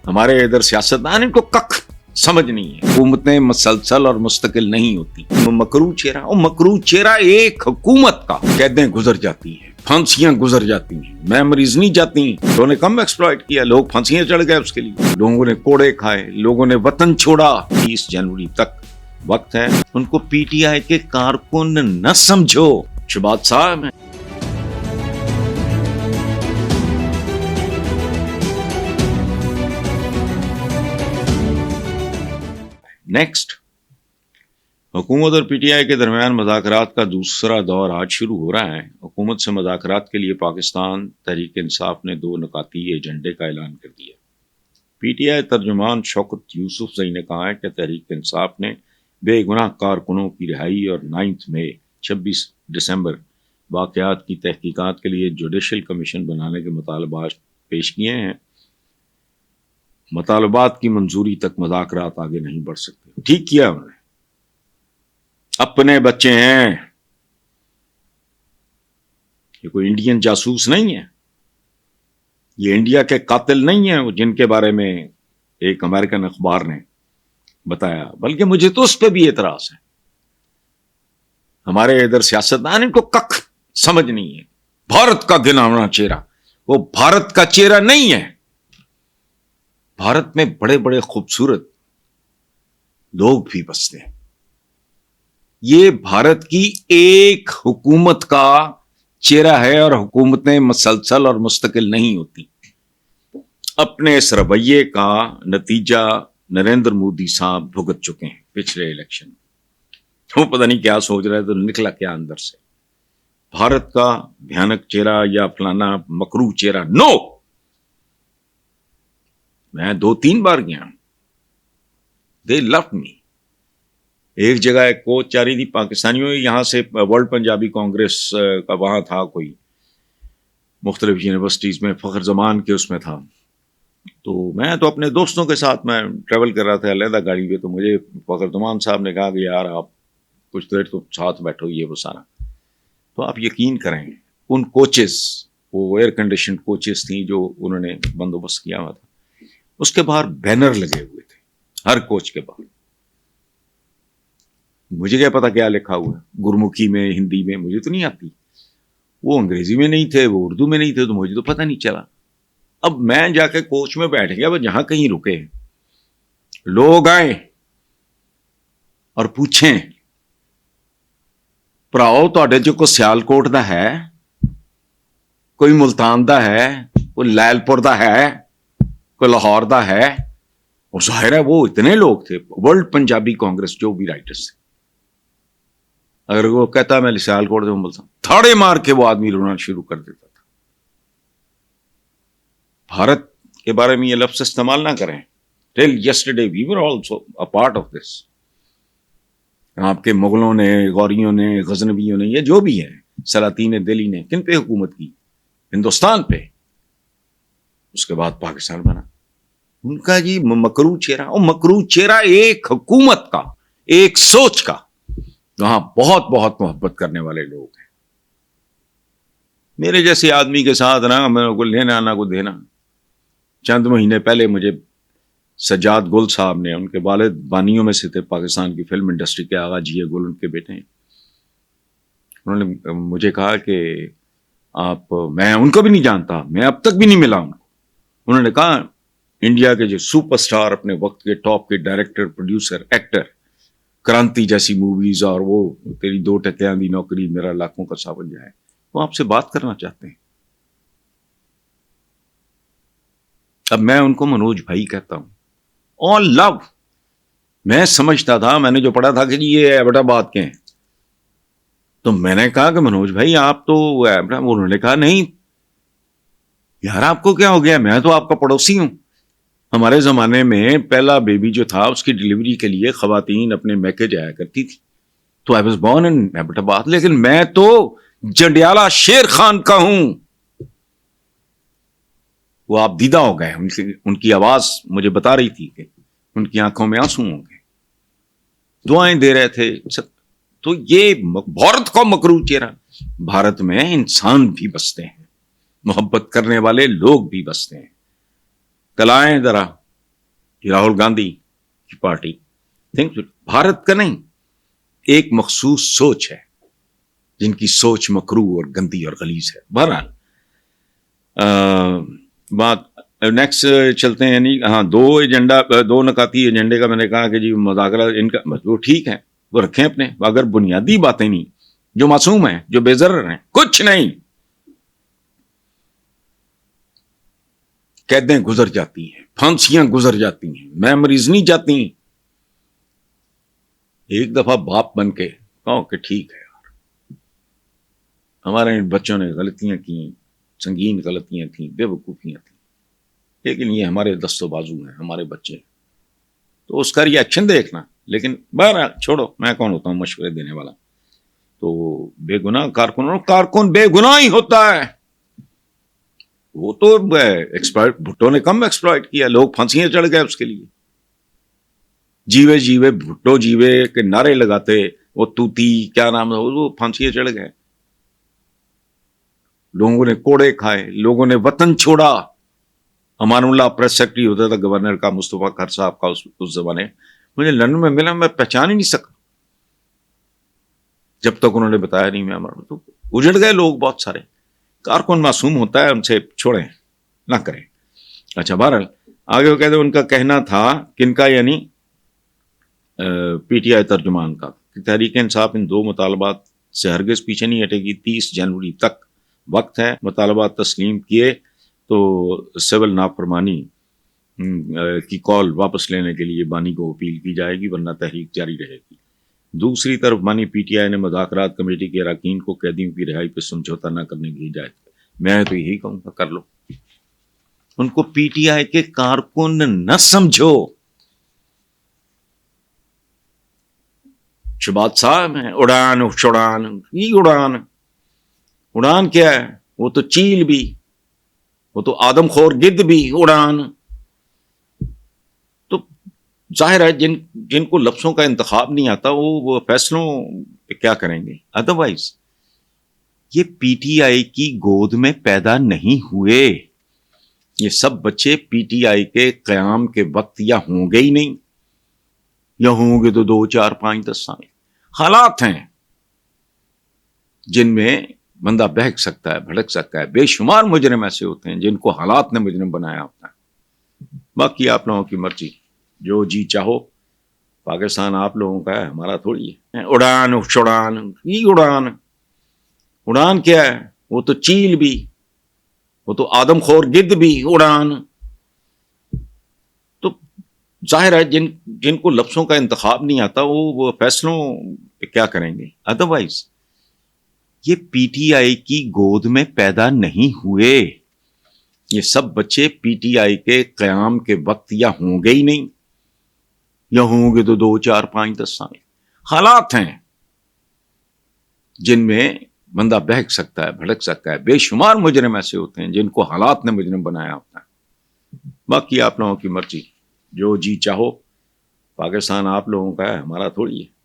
ہمارے ادھر سیاستدان ان کو کک سمجھ نہیں ہے. حکومتیں مسلسل اور مستقل نہیں ہوتی. مکرو چہرہ ایک حکومت کا. قیدیں گزر جاتی ہیں, پھانسیاں گزر جاتی ہیں, میموریز نہیں جاتی. لوگوں نے کم ایکسپلائٹ کیا, لوگ پھانسیاں چڑھ گئے اس کے لیے, لوگوں نے کوڑے کھائے, لوگوں نے وطن چھوڑا. 30 جنوری تک وقت ہے. ان کو پی ٹی آئی کے کارکن نہ سمجھو. شہباز صاحب نیکسٹ. حکومت اور پی ٹی آئی کے درمیان مذاکرات کا دوسرا دور آج شروع ہو رہا ہے. حکومت سے مذاکرات کے لیے پاکستان تحریک انصاف نے 2 نکاتی ایجنڈے کا اعلان کر دیا. پی ٹی آئی ترجمان شوکت یوسف زئی نے کہا ہے کہ تحریک انصاف نے بے گناہ کارکنوں کی رہائی اور 9 مئی 26 دسمبر واقعات کی تحقیقات کے لیے جوڈیشل کمیشن بنانے کے مطالبات پیش کیے ہیں. مطالبات کی منظوری تک مذاکرات آگے نہیں بڑھ سکتے. ٹھیک کیا انہوں نے. اپنے بچے ہیں, یہ کوئی انڈین جاسوس نہیں ہے, یہ انڈیا کے قاتل نہیں ہیں جن کے بارے میں ایک امریکن اخبار نے بتایا. بلکہ مجھے تو اس پہ بھی اعتراض ہے. ہمارے ادھر سیاستدان ان کو کک سمجھ نہیں ہے. بھارت کا گناونا چہرہ, وہ بھارت کا چہرہ نہیں ہے. بھارت میں بڑے بڑے خوبصورت لوگ بھی بستے ہیں. یہ بھارت کی ایک حکومت کا چہرہ ہے اور حکومتیں مسلسل اور مستقل نہیں ہوتی. اپنے اس رویے کا نتیجہ نریندر مودی صاحب بھگت چکے ہیں پچھلے الیکشن میں. وہ پتہ نہیں کیا سوچ رہے تو نکلا کیا اندر سے. بھارت کا بھیانک چہرہ یا فلانا مکرو چہرہ, نو. میں 2-3 بار گیا. دے لو می. ایک جگہ ایک کوچ جا رہی تھی پاکستانیوں, یہاں سے ورلڈ پنجابی کانگریس کا وہاں تھا کوئی مختلف یونیورسٹیز میں, فخر زمان کے اس میں تھا. تو میں تو اپنے دوستوں کے ساتھ میں ٹریول کر رہا تھا علیحدہ گاڑی پہ. تو مجھے فخر زمان صاحب نے کہا کہ یار آپ کچھ دیر تو ساتھ بیٹھو, یہ وہ سارا. تو آپ یقین کریں ان کوچز, وہ ایئر کنڈیشن کوچز تھیں جو انہوں نے بندوبست کیا ہوا تھا, اس کے باہر بینر لگے ہوئے تھے ہر کوچ کے باہر. مجھے کیا پتا کیا لکھا ہوا ہے, گرمکھی میں, ہندی میں, مجھے تو نہیں آتی. وہ انگریزی میں نہیں تھے, وہ اردو میں نہیں تھے, تو مجھے تو پتہ نہیں چلا. اب میں جا کے کوچ میں بیٹھ گیا, وہ جہاں کہیں رکے, لوگ آئے اور پوچھیں ਭਰਾਓ ਤੁਹਾਡੇ ਚ ਕੋਈ ਸਿਆਲਕੋਟ ਦਾ ਹੈ, ਕੋਈ ਮੁਲਤਾਨ ਦਾ ਹੈ, کوئی لائلپور دا ہے, کوئی لاہور دا ہے. اور ظاہر ہے وہ اتنے لوگ تھے, ورلڈ پنجابی کانگریس جو بھی رائٹرز تھے. اگر وہ کہتا میں سیالکوٹ سے ملتا, تھاڑے مار کے وہ آدمی رونا شروع کر دیتا تھا. بھارت کے بارے میں یہ لفظ استعمال نہ کریں. Till yesterday we were also a part of this. آپ کے مغلوں نے, غوریوں نے, غزنویوں نے, یہ جو بھی ہے, سلاطین دہلی نے کن پہ حکومت کی؟ ہندوستان پہ. اس کے بعد پاکستان بنا. ان کا جی مکرو چہرہ, اور مکرو چہرہ ایک حکومت کا, ایک سوچ کا. وہاں بہت بہت محبت کرنے والے لوگ ہیں. میرے جیسے آدمی کے ساتھ نا میرے کو لینا نہ کو دینا. چند مہینے پہلے مجھے سجاد گل صاحب نے, ان کے والد بانیوں میں سے تھے پاکستان کی فلم انڈسٹری کے, آغا جی گل ان کے بیٹے ہیں, انہوں نے مجھے کہا کہ آپ, میں ان کو بھی نہیں جانتا, میں اب تک بھی نہیں ملا ان کو. انہوں نے کہا انڈیا کے جو سپر سٹار, اپنے وقت کے ٹاپ کے ڈائریکٹر, پروڈیوسر, ایکٹر, کرانتی جیسی موویز اور وہ تیری 2 ٹکیاں دی نوکری, میرا لاکھوں کا ساون جائے, وہ آپ سے بات کرنا چاہتے ہیں. اب میں ان کو منوج بھائی کہتا ہوں. آل لو. میں سمجھتا تھا, میں نے جو پڑھا تھا کہ یہ ایبٹ آباد کے ہیں, تو میں نے کہا کہ منوج بھائی آپ تو, انہوں نے کہا نہیں یار آپ کو کیا ہو گیا, میں تو آپ کا پڑوسی ہوں. ہمارے زمانے میں پہلا بیبی جو تھا اس کی ڈلیوری کے لیے خواتین اپنے میکے جایا کرتی تھی. تو I was born in Abbottabad, لیکن میں تو جنڈیالہ شیر خان کا ہوں. وہ آپ دیدہ ہو گئے, ان کی آواز مجھے بتا رہی تھی کہ ان کی آنکھوں میں آنسو ہوں گے, دعائیں دے رہے تھے. تو یہ بھارت کا مکرو چہرہ. بھارت میں انسان بھی بستے ہیں, محبت کرنے والے لوگ بھی بستے ہیں. کل آئیں ذرا راہل گاندھی کی پارٹی بھارت کا نہیں، ایک مخصوص سوچ ہے جن کی سوچ مکروہ اور گندی اور غلیظ ہے. بہرحال بات نیکسٹ چلتے ہیں. یعنی ہاں دو نکاتی ایجنڈے کا میں نے کہا کہ جی مذاکرات ان کا وہ ٹھیک ہے، وہ رکھیں اپنے، اگر بنیادی باتیں نہیں، جو معصوم ہیں، جو بے ضرر ہیں، کچھ نہیں، قیدیں گزر جاتی ہیں، پھانسیاں گزر جاتی ہیں، میموریز نہیں جاتی. ایک دفعہ باپ بن کے کہو کہ ٹھیک ہے یار، ہمارے بچوں نے غلطیاں کی، سنگین غلطیاں تھیں، بے وقوفیاں تھیں، لیکن یہ ہمارے دست و بازو ہیں، ہمارے بچے ہیں، تو اس کا ریئیکشن دیکھنا. لیکن بہرحال چھوڑو، میں کون ہوتا ہوں مشورے دینے والا. تو بے گناہ کارکن بے گناہ ہی ہوتا ہے. وہ تو ایکسپلائٹ بھٹو نے کم ایکسپلائٹ کیا، لوگ پھانسیاں چڑھ گئے اس کے لیے. جیوے بھٹو جیوے کے نعرے لگاتے، وہ توتی کیا نام ہے، وہ پھانسیاں چڑھ گئے. لوگوں نے کوڑے کھائے، لوگوں نے وطن چھوڑا. امان اللہ پریس سیکرٹری ہوتا تھا گورنر کا، مصطفیٰ کھر صاحب کا اس زمانے. مجھے لندن میں ملا، میں پہچان ہی نہیں سکا جب تک انہوں نے بتایا نہیں. میں تو اجڑ گئے لوگ بہت سارے. کارکن معصوم ہوتا ہے، ان سے چھوڑیں، نہ کریں. اچھا بہرحال آگے وہ کہتے ہیں ان کا کہنا تھا، کن کا، یعنی پی ٹی آئی ترجمان کا، کہ تحریک انصاف ان دو مطالبات سے ہرگز پیچھے نہیں ہٹے گی. 30 جنوری تک وقت ہے. مطالبات تسلیم کیے تو سول نافرمانی کی کال واپس لینے کے لیے بانی کو اپیل کی جائے گی، ورنہ تحریک جاری رہے گی. دوسری طرف بانی پی ٹی آئی نے مذاکرات کمیٹی کے اراکین کو قیدیوں کی رہائی پہ سمجھوتا نہ کرنے کی ہدایت. میں تو یہی کہوں گا کر لو. ان کو پی ٹی آئی کے کارکن نہ سمجھو. شبات صاحب ہیں، اڑان یہ اڑان کیا ہے؟ وہ تو چیل بھی، وہ تو آدم خور گد بھی اڑان. تو ظاہر ہے جن کو لفظوں کا انتخاب نہیں آتا وہ فیصلوں پہ کیا کریں گے. ادروائز یہ پی ٹی آئی کی گود میں پیدا نہیں ہوئے. یہ سب بچے پی ٹی آئی کے قیام کے وقت یا ہوں گے ہی نہیں، یا ہوں گے تو 2 4 5 10 سال. حالات ہیں جن میں بندہ بہک سکتا ہے، بھڑک سکتا ہے. بے شمار مجرم ایسے ہوتے ہیں جن کو حالات نے مجرم بنایا ہوتا ہے. باقی آپ لوگوں کی مرضی، جو جی چاہو. پاکستان آپ لوگوں کا ہے، ہمارا تھوڑی ہے. اڑان کیا ہے؟ وہ تو چیل بھی، وہ تو آدم خور گد بھی اڑان. تو ظاہر ہے جن کو لفظوں کا انتخاب نہیں آتا وہ فیصلوں پہ کیا کریں گے. ادروائز یہ پی ٹی آئی کی گود میں پیدا نہیں ہوئے. یہ سب بچے پی ٹی آئی کے قیام کے وقت یا ہوں گے ہی نہیں، یا ہوں گے تو 2 4 5 10 سال. حالات ہیں جن میں بندہ بہک سکتا ہے، بھڑک سکتا ہے. بے شمار مجرم ایسے ہوتے ہیں جن کو حالات نے مجرم بنایا ہوتا ہے. باقی آپ لوگوں کی مرضی، جو جی چاہو. پاکستان آپ لوگوں کا ہے، ہمارا تھوڑی ہے.